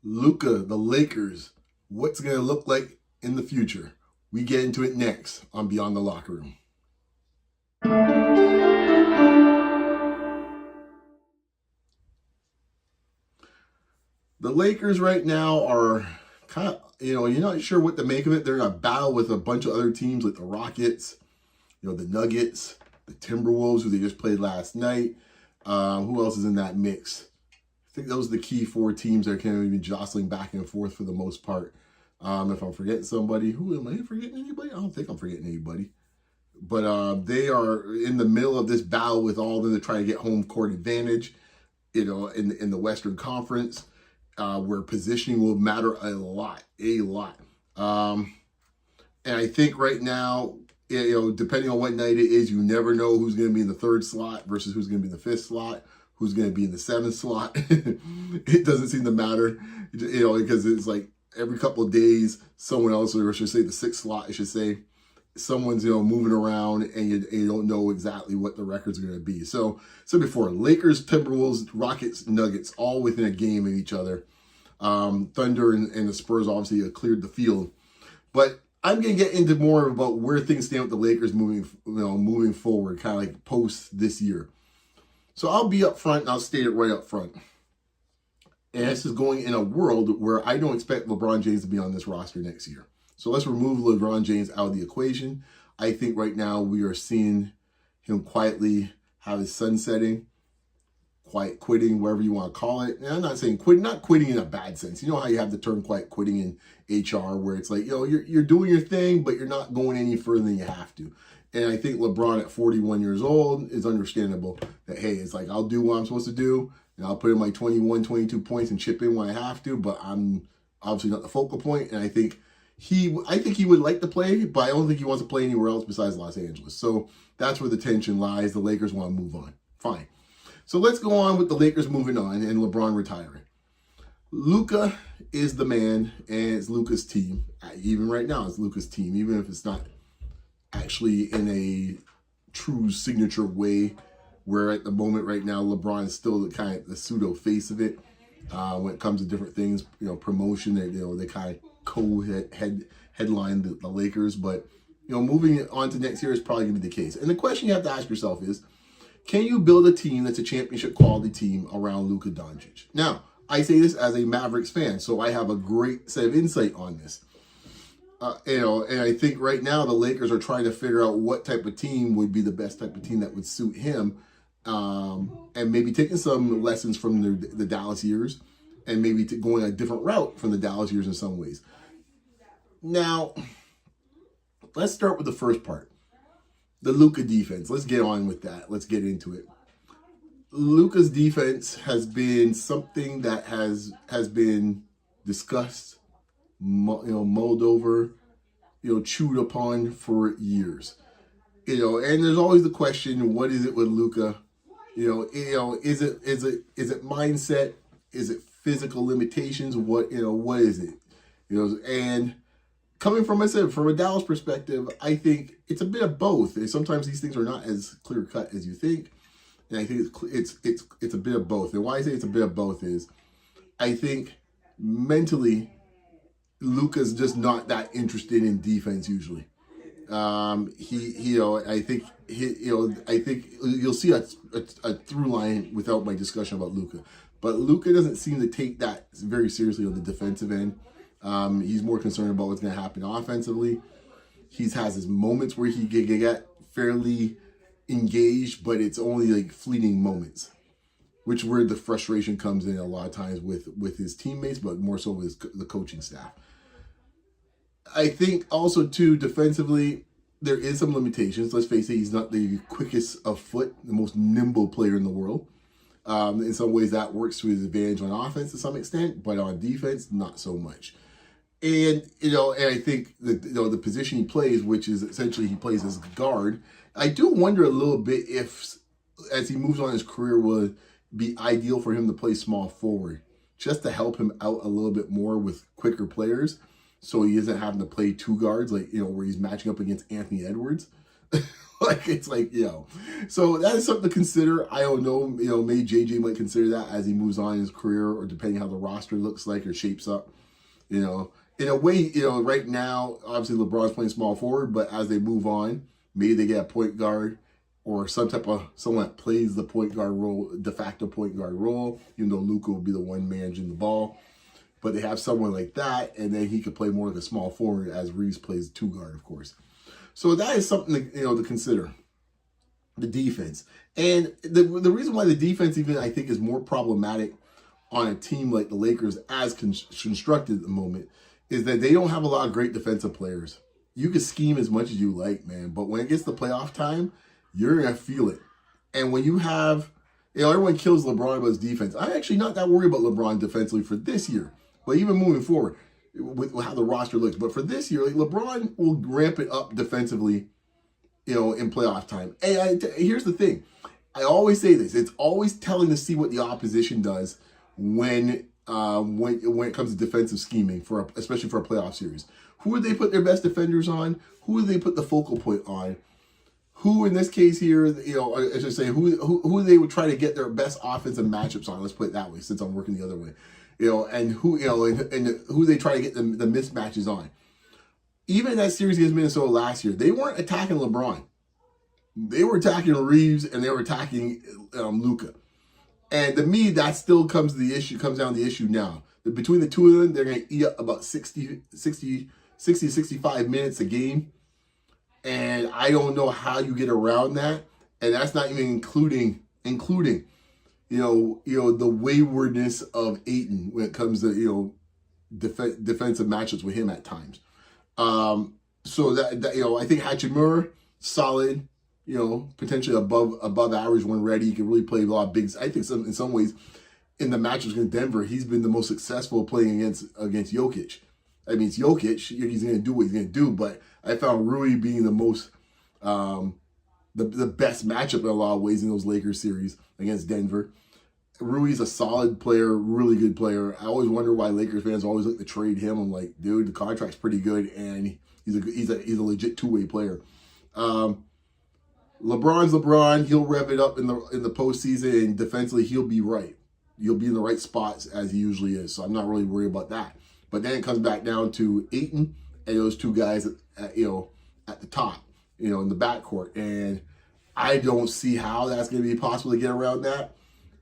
Luka, the Lakers, what's it going to look like in the future? We get into it next on Beyond the Locker Room. The Lakers right now are kind of, you're not sure what to make of it. They're in a battle with a bunch of other teams like the Rockets, the Nuggets, the Timberwolves, who they just played last night. Who else is in that mix? I think those are the key four teams that are kind of be jostling back and forth for the most part. If I'm forgetting somebody, who am I forgetting anybody? I don't think I'm forgetting anybody. But they are in the middle of this battle with all of them to try to get home court advantage, in the Western Conference, where positioning will matter a lot. And I think right now, depending on what night it is, you never know who's going to be in the third slot versus who's going to be in the fifth slot, who's going to be in the seventh slot. It doesn't seem to matter, because it's like every couple of days, someone else, or I should say the sixth slot, I should say, someone's, moving around, and you don't know exactly what the record's going to be. So before, Lakers, Timberwolves, Rockets, Nuggets, all within a game of each other. Thunder and the Spurs obviously cleared the field. But I'm going to get into more about where things stand with the Lakers moving forward, kind of like post this year. So I'll be up front, and I'll state it right up front. And this is going in a world where I don't expect LeBron James to be on this roster next year. So let's remove LeBron James out of the equation. I think right now we are seeing him quietly have his sunsetting, quiet quitting, whatever you want to call it. And I'm not saying quitting, not quitting in a bad sense. You know how you have the term quiet quitting in HR, where it's like, you're doing your thing, but you're not going any further than you have to. And I think LeBron at 41 years old is understandable that, hey, it's like, I'll do what I'm supposed to do, and I'll put in my 21, 22 points and chip in when I have to, but I'm obviously not the focal point. And I think he would like to play, but I don't think he wants to play anywhere else besides Los Angeles. So that's where the tension lies. The Lakers want to move on. Fine. So let's go on with the Lakers moving on and LeBron retiring. Luka is the man, and it's Luka's team. Even right now, it's Luka's team, even if it's not actually in a true signature way, where at the moment right now, LeBron is still the pseudo face of it. When it comes to different things, promotion, they kind of headline the Lakers. But, moving on to next year is probably going to be the case. And the question you have to ask yourself is, can you build a team that's a championship quality team around Luka Dončić? Now, I say this as a Mavericks fan, so I have a great set of insight on this. And I think right now the Lakers are trying to figure out what type of team would be the best type of team that would suit him, and maybe taking some lessons from the Dallas years, and maybe going a different route from the Dallas years in some ways. Now, let's start with the first part. The Luka defense. Let's get on with that. Let's get into it. Luka's defense has been something that has been discussed, mulled over, chewed upon for years. And there's always the question, what is it with Luka? Is it mindset? Is it physical limitations? What is it? And coming from a Dallas perspective, I think it's a bit of both. And sometimes these things are not as clear cut as you think, and I think it's a bit of both. And why I say it's a bit of both is, I think mentally, Luka's just not that interested in defense usually. I think you'll see a through line without my discussion about Luka, but Luka doesn't seem to take that very seriously on the defensive end. He's more concerned about what's going to happen offensively. He has his moments where he get fairly engaged, but it's only like fleeting moments, which where the frustration comes in a lot of times with his teammates, but more so with the coaching staff. I think also too, defensively, there is some limitations. Let's face it, he's not the quickest of foot, the most nimble player in the world. In some ways that works to his advantage on offense to some extent, but on defense, not so much. And, and I think the position he plays, which is essentially he plays as guard, I do wonder a little bit if, as he moves on his career, will it be ideal for him to play small forward, just to help him out a little bit more with quicker players, so he isn't having to play two guards, like, where he's matching up against Anthony Edwards. Like, it's like, so that is something to consider. I don't know, maybe JJ might consider that as he moves on in his career, or depending how the roster looks like or shapes up, in a way, right now, obviously LeBron's playing small forward, but as they move on, maybe they get a point guard or someone that plays the point guard role, de facto point guard role, even though Luka will be the one managing the ball. But they have someone like that, and then he could play more like a small forward as Reeves plays two guard, of course. So that is something to consider. The defense. And the reason why the defense even, I think, is more problematic on a team like the Lakers as constructed at the moment is that they don't have a lot of great defensive players. You can scheme as much as you like, man, but when it gets to playoff time, you're going to feel it. And when you have, everyone kills LeBron about his defense. I'm actually not that worried about LeBron defensively for this year, but even moving forward with how the roster looks. But for this year, like, LeBron will ramp it up defensively, in playoff time. And here's the thing. I always say this. It's always telling to see what the opposition does when it comes to defensive scheming, especially for a playoff series. Who do they put their best defenders on? Who do they put the focal point on? Who, in this case here, I should say, who they would try to get their best offensive matchups on. Let's put it that way, since I'm working the other way. And who, and who they try to get the mismatches on. Even in that series against Minnesota last year, they weren't attacking LeBron. They were attacking Reeves, and they were attacking Luka. And to me, that still comes down to the issue now. Between the two of them, they're going to eat up about 60, 65 minutes a game. And I don't know how you get around that. And that's not even including the waywardness of Ayton when it comes to, defensive matchups with him at times. So that I think Hachimura, solid, potentially above average when ready. He can really play a lot of bigs. I think in some ways, in the matchups against Denver, he's been the most successful playing against Jokic. I mean, it's Jokic. He's going to do what he's going to do. But I found Rui being the most, the best matchup in a lot of ways in those Lakers series against Denver. Rui's a solid player, really good player. I always wonder why Lakers fans always look to trade him. I'm like, dude, the contract's pretty good, and he's a legit two-way player. LeBron's LeBron. He'll rev it up in the postseason, and defensively, he'll be right. He'll be in the right spots as he usually is. So I'm not really worried about that. But then it comes back down to Ayton and those two guys, at the top, in the backcourt, and I don't see how that's going to be possible to get around that.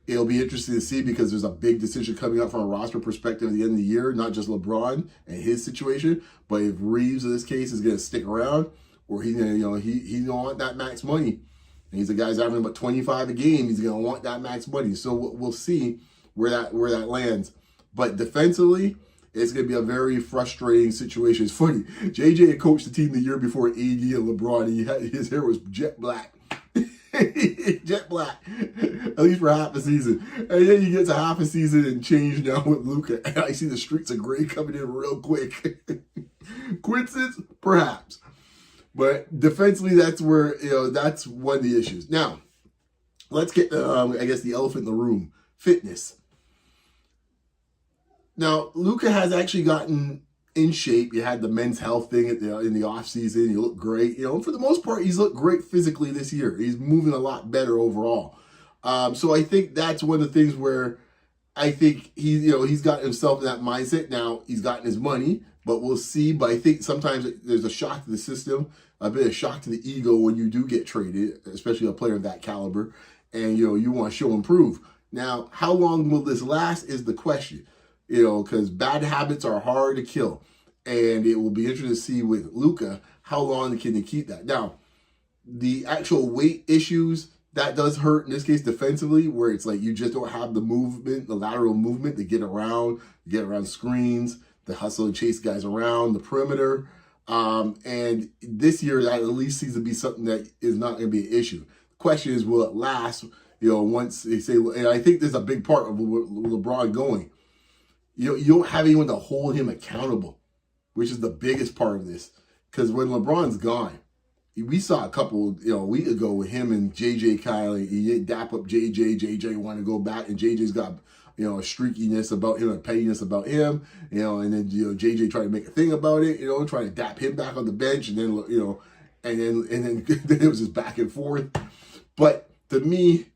It'll be interesting to see because there's a big decision coming up from a roster perspective at the end of the year, not just LeBron and his situation, but if Reeves in this case is going to stick around, or he's going to, he's going to want that max money. And he's a guy's averaging about 25 a game. He's going to want that max money. So we'll see where that lands. But defensively, it's going to be a very frustrating situation. It's funny. JJ had coached the team the year before AD and LeBron. His hair was jet black. Jet black, at least for half a season. And then you get to half a season and change now with Luka. And I see the streaks of gray coming in real quick. Coincidence? Perhaps. But defensively, that's where, that's one of the issues. Now, let's get, I guess, the elephant in the room. Fitness. Now, Luka has actually gotten in shape. You had the men's health thing in the offseason. You look great. For the most part, he's looked great physically this year. He's moving a lot better overall. So I think that's one of the things where I think he's got himself in that mindset. Now, he's gotten his money, but we'll see. But I think sometimes there's a shock to the system, a bit of shock to the ego when you do get traded, especially a player of that caliber, and you want to show and prove. Now, how long will this last is the question. Because bad habits are hard to kill. And it will be interesting to see with Luka, how long can they keep that. Now, the actual weight issues, that does hurt in this case defensively, where it's like you just don't have the movement, the lateral movement to get around screens, to hustle and chase guys around the perimeter. And this year, that at least seems to be something that is not going to be an issue. The question is, will it last, once they say, and I think there's a big part of LeBron going. You don't have anyone to hold him accountable, which is the biggest part of this. Because when LeBron's gone, we saw a couple, a week ago with him and JJ Kylie. He dap up JJ. JJ wanted to go back, and JJ's got, a streakiness about him, a pettiness about him, and then, JJ tried to make a thing about it, trying to dap him back on the bench, and then, and then then it was just back and forth. But to me,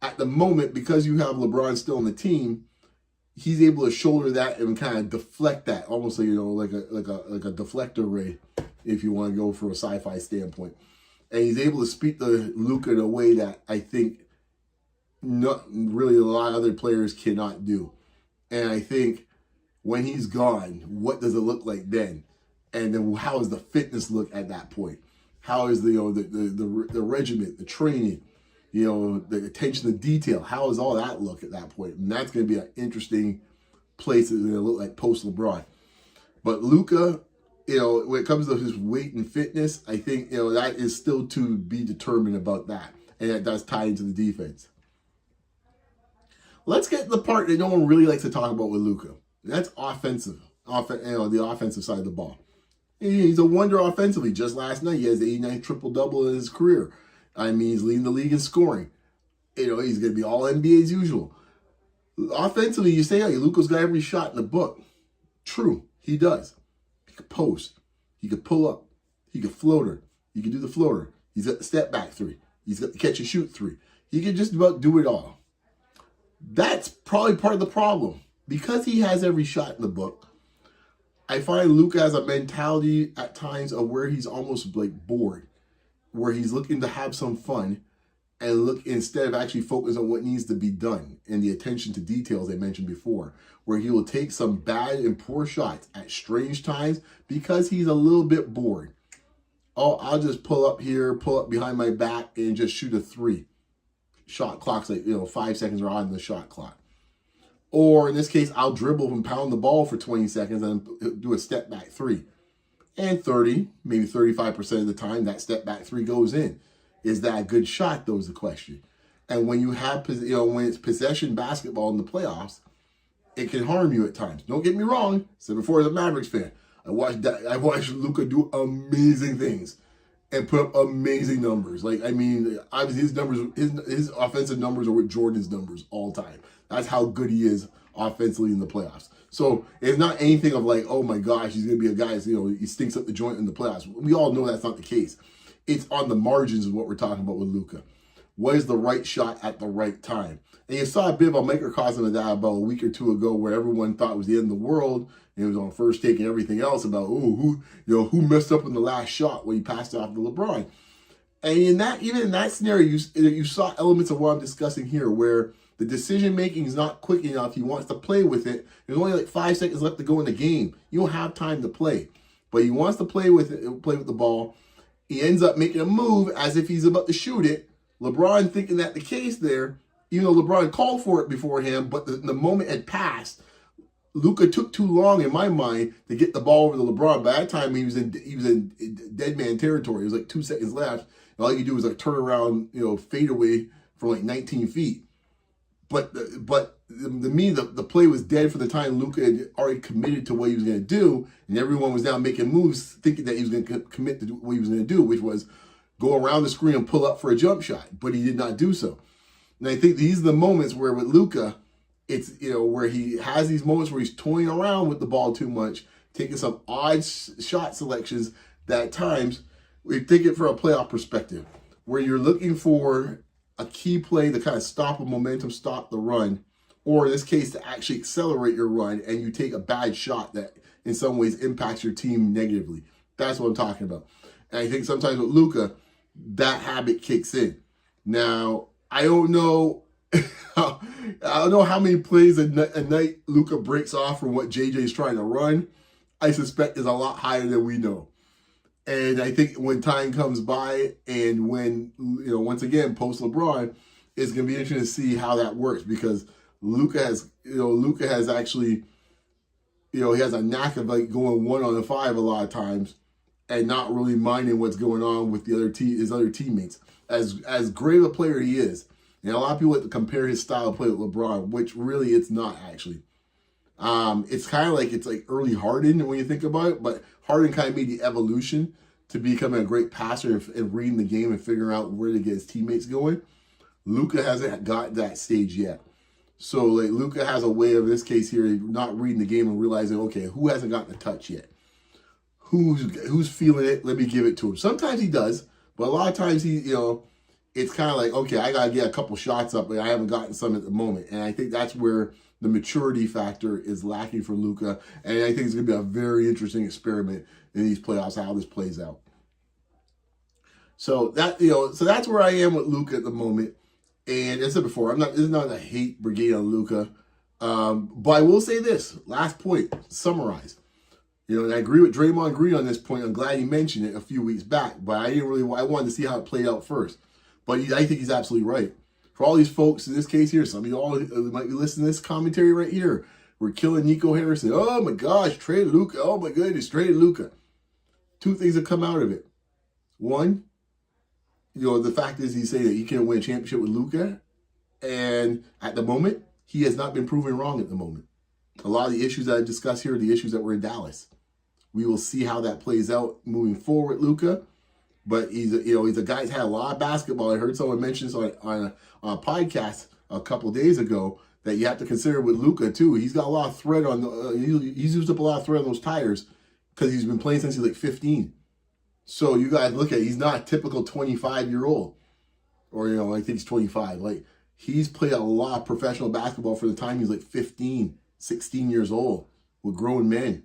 at the moment, because you have LeBron still on the team, he's able to shoulder that and kind of deflect that, almost like, like a deflector ray, if you want to go from a sci-fi standpoint. And he's able to speak to Luka in a way that I think not really a lot of other players cannot do. And I think when he's gone, what does it look like then? And then how does the fitness look at that point? How is the regiment, the training, the attention to detail? How does all that look at that point? And that's going to be an interesting place that's going to look like post LeBron. But Luka, when it comes to his weight and fitness, I think, that is still to be determined about that. And that does tie into the defense. Let's get to the part that no one really likes to talk about with Luka. That's offensive. The offensive side of the ball. He's a wonder offensively. Just last night, he has the 89th triple-double in his career. I mean, he's leading the league in scoring. He's going to be all NBA as usual. Offensively, you say, hey, Luka's got every shot in the book. True, he does. He could post. He could pull up. He could floater. He could do the floater. He's got the step back three. He's got the catch and shoot three. He can just about do it all. That's probably part of the problem. Because he has every shot in the book, I find Luka has a mentality at times of where he's almost like bored, where he's looking to have some fun and look instead of actually focus on what needs to be done and the attention to details I mentioned before, where he will take some bad and poor shots at strange times because he's a little bit bored. Oh, I'll just pull up here, pull up behind my back and just shoot a three. Shot clock's like, 5 seconds are on the shot clock. Or in this case, I'll dribble and pound the ball for 20 seconds and do a step back three. And 30, maybe 35% of the time, that step back three goes in. Is that a good shot, though, is the question. And when you have, when it's possession basketball in the playoffs, it can harm you at times. Don't get me wrong. Said before, as a Mavericks fan, I watched Luka do amazing things and put up amazing numbers. Obviously his numbers, his offensive numbers are with Jordan's numbers all time. That's how good he is offensively in the playoffs. So it's not anything of like, oh my gosh, he's going to be a guy that's, he stinks up the joint in the playoffs. We all know that's not the case. It's on the margins of what we're talking about with Luka. What is the right shot at the right time? And you saw a bit of a microcosm of that about a week or two ago where everyone thought it was the end of the world. And it was on First Take and everything else about, who messed up in the last shot when he passed it off to LeBron. And even in that scenario, you saw elements of what I'm discussing here where the decision-making is not quick enough. He wants to play with it. There's only like 5 seconds left to go in the game. You don't have time to play. But he wants to play with the ball. He ends up making a move as if he's about to shoot it. LeBron thinking that the case there, even though LeBron called for it beforehand, but the moment had passed. Luka took too long, in my mind, to get the ball over to LeBron. By that time, he was in dead man territory. It was like 2 seconds left. And all you could do was like turn around, fade away from like 19 feet. But to me, the play was dead for the time Luka had already committed to what he was going to do, and everyone was now making moves thinking that he was going to commit to what he was going to do, which was go around the screen and pull up for a jump shot. But he did not do so. And I think these are the moments where with Luka, it's where he has these moments where he's toying around with the ball too much, taking some odd shot selections that at times we take it from a playoff perspective, where you're looking for a key play to kind of stop a momentum, stop the run, or in this case, to actually accelerate your run, and you take a bad shot that in some ways impacts your team negatively. That's what I'm talking about. And I think sometimes with Luka, that habit kicks in. Now, I don't know how many plays a night Luka breaks off from what JJ's trying to run. I suspect is a lot higher than we know. And I think when time comes by and when, once again, post LeBron, it's going to be interesting to see how that works because Luka has actually, he has a knack of like going 1-on-5 a lot of times and not really minding what's going on with his other teammates. As great of a player he is, and a lot of people like to compare his style of play with LeBron, which really it's not actually. It's kind of like it's like early Harden when you think about it, but Harden kind of made the evolution to becoming a great passer and reading the game and figuring out where to get his teammates going. Luka hasn't got that stage yet. So like Luka has a way of, in this case here, not reading the game and realizing, okay, who hasn't gotten a touch yet? who's feeling it, let me give it to him. Sometimes he does, but a lot of times he, it's kind of like, okay, I got to get a couple shots up, but I haven't gotten some at the moment. And I think that's where the maturity factor is lacking for Luka. And I think it's going to be a very interesting experiment in these playoffs, how this plays out. So that's where I am with Luka at the moment. And as I said before, this is not a hate brigade on Luka. But I will say this, last point, summarize. And I agree with Draymond Green on this point. I'm glad he mentioned it a few weeks back, but I wanted to see how it played out first. But I think he's absolutely right. For all these folks, in this case here, some of you all might be listening to this commentary right here. We're killing Nico Harrison. Oh my gosh, trade Luka. Oh my goodness, trade Luka. Two things have come out of it. One, the fact is he's saying that he can't win a championship with Luka. And at the moment, he has not been proven wrong at the moment. A lot of the issues that I discussed here are the issues that were in Dallas. We will see how that plays out moving forward, Luka. But he's a guy who's had a lot of basketball. I heard someone mention this on a podcast a couple days ago that you have to consider with Luka too. He's got a lot of thread on he's used up a lot of thread on those tires because he's been playing since he's like 15. So you guys look at it, he's not a typical 25-year-old, or I think he's 25. Like, he's played a lot of professional basketball for the time he's like 15, 16 years old with grown men.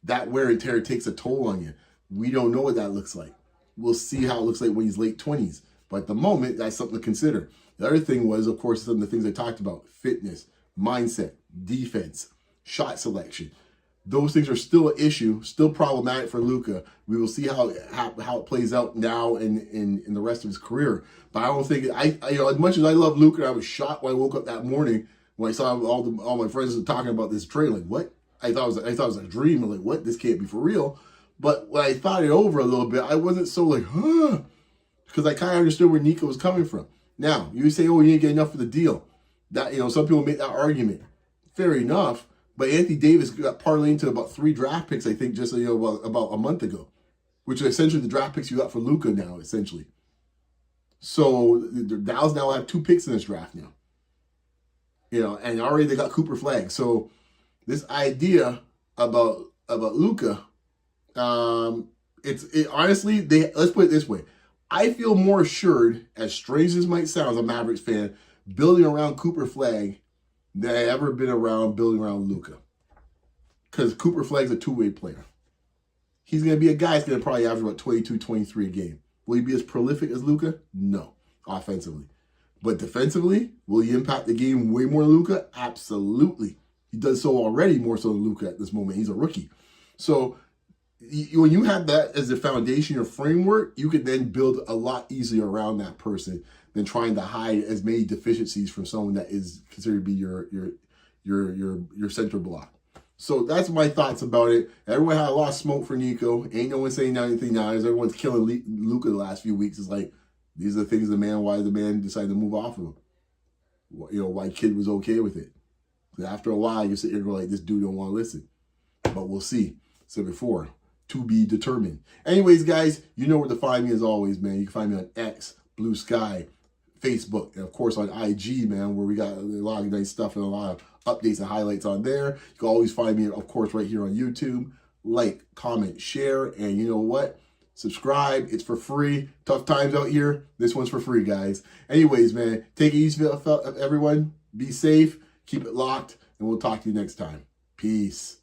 That wear and tear takes a toll on you. We don't know what that looks like. We'll see how it looks like when he's late 20s. But at the moment, that's something to consider. The other thing was, of course, some of the things I talked about: fitness, mindset, defense, shot selection. Those things are still an issue, still problematic for Luka. We will see how it plays out now in the rest of his career. But I don't think as much as I love Luka, I was shocked when I woke up that morning when I saw all my friends talking about this trade. Like, what? I thought it was a dream. I'm like, what? This can't be for real. But when I thought it over a little bit, I wasn't so like, huh, because I kind of understood where Nico was coming from. Now, you say, oh, you didn't get enough for the deal. That, some people make that argument. Fair enough. But Anthony Davis got parlayed into about 3 draft picks, I think, just about a month ago, which are essentially the draft picks you got for Luka now, essentially. So the Dallas now have 2 picks in this draft now. And already they got Cooper Flagg. So this idea about Luka, honestly, let's put it this way. I feel more assured, as strange as it might sound as a Mavericks fan, building around Cooper Flagg than I've ever been around building around Luka. Because Cooper Flagg's a two-way player. He's going to be a guy that's going to probably average about 22, 23 a game. Will he be as prolific as Luka? No, offensively. But defensively, will he impact the game way more than Luka? Absolutely. He does so already more so than Luka at this moment. He's a rookie. So when you have that as the foundation or framework, you can then build a lot easier around that person than trying to hide as many deficiencies from someone that is considered to be your center block. So that's my thoughts about it. Everyone had a lot of smoke for Nico. Ain't no one saying anything now. As everyone's killing Luka the last few weeks. It's like, these are the things why the man decided to move off of him. Why Kid was okay with it. After a while, you sit here and go like, this dude don't want to listen. But we'll see. So before, to be determined. Anyways, guys, you know where to find me as always, man. You can find me on X, Blue Sky, Facebook, and of course on IG, man, where we got a lot of nice stuff and a lot of updates and highlights on there. You can always find me, of course, right here on YouTube. Like, comment, share, and you know what? Subscribe. It's for free. Tough times out here. This one's for free, guys. Anyways, man, take it easy, everyone. Be safe. Keep it locked, and we'll talk to you next time. Peace.